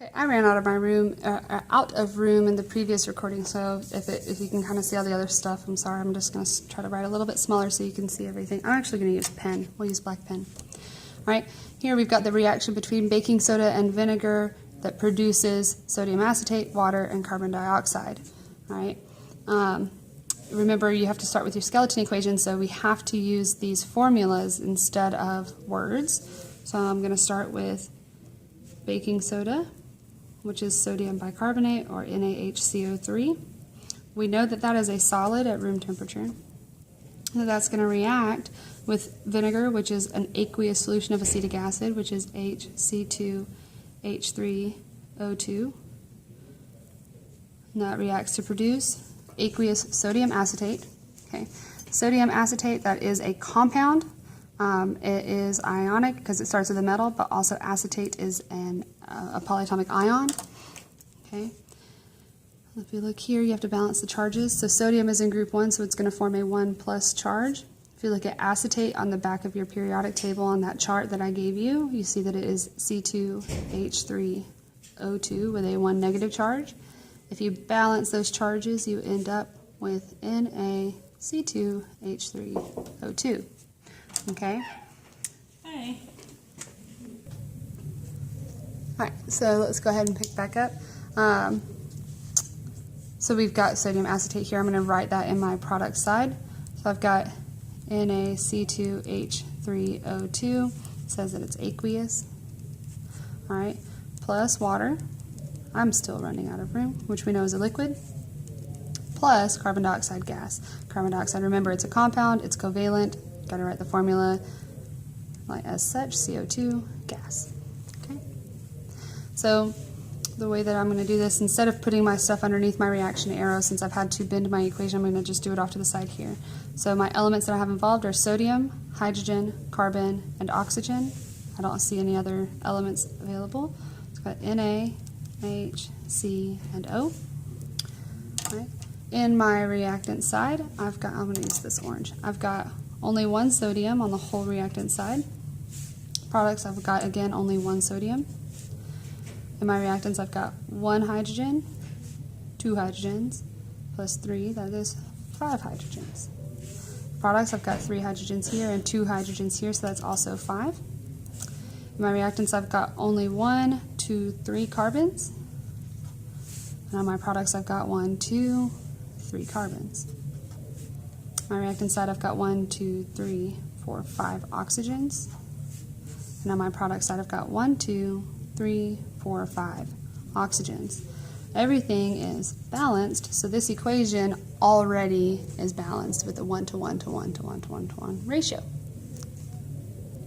Okay, I ran out of room in the previous recording, so if you can kind of see all the other stuff, I'm sorry. I'm just going to try to write a little bit smaller so you can see everything. I'm actually going to use a pen. We'll use black pen. All right, here we've got the reaction between baking soda and vinegar that produces sodium acetate, water, and carbon dioxide. All right. Remember, you have to start with your skeleton equation, so we have to use these formulas instead of words. So I'm going to start with baking soda, which is sodium bicarbonate, or NaHCO3. We know that that is a solid at room temperature. So that's going to react with vinegar, which is an aqueous solution of acetic acid, which is HC2H3O2. And that reacts to produce aqueous sodium acetate. Okay, sodium acetate, that is a compound. It is ionic because it starts with a metal, but also acetate is a polyatomic ion. Okay. If you look here, you have to balance the charges. So sodium is in group 1, so it's going to form a 1+ charge. If you look at acetate on the back of your periodic table on that chart that I gave you, you see that it is C2H3O2 with a 1 negative charge. If you balance those charges, you end up with NaC2H3O2. Okay? Hi. Alright, so let's go ahead and pick back up. So we've got sodium acetate here. I'm going to write that in my product side. So I've got NaC2H3O2. It says that it's aqueous. Alright, plus water. I'm still running out of room, which we know is a liquid. Plus carbon dioxide gas. Carbon dioxide, remember, it's a compound, it's covalent. Got to write the formula like as such, CO2 gas. Okay. So the way that I'm going to do this, instead of putting my stuff underneath my reaction arrow, since I've had to bend my equation, I'm going to just do it off to the side here. So my elements that I have involved are sodium, hydrogen, carbon, and oxygen. I don't see any other elements available. It's got Na, H, C, and O. Right. In my reactant side, I'm going to use this orange. I've got only 1 sodium on the whole reactant side. Products, I've got, again, only 1 sodium. In my reactants, I've got 1 hydrogen, 2 hydrogens, plus 3, that is 5 hydrogens. Products, I've got 3 hydrogens here and 2 hydrogens here, so that's also 5. In my reactants, I've got only 1, 2, 3 carbons. And on my products, I've got 1, 2, 3 carbons. My reactant side, I've got 1, 2, 3, 4, 5 oxygens. And on my product side, I've got 1, 2, 3, 4, 5 oxygens. Everything is balanced, so this equation already is balanced with a 1 to 1 to 1 to 1 to 1 to 1 ratio.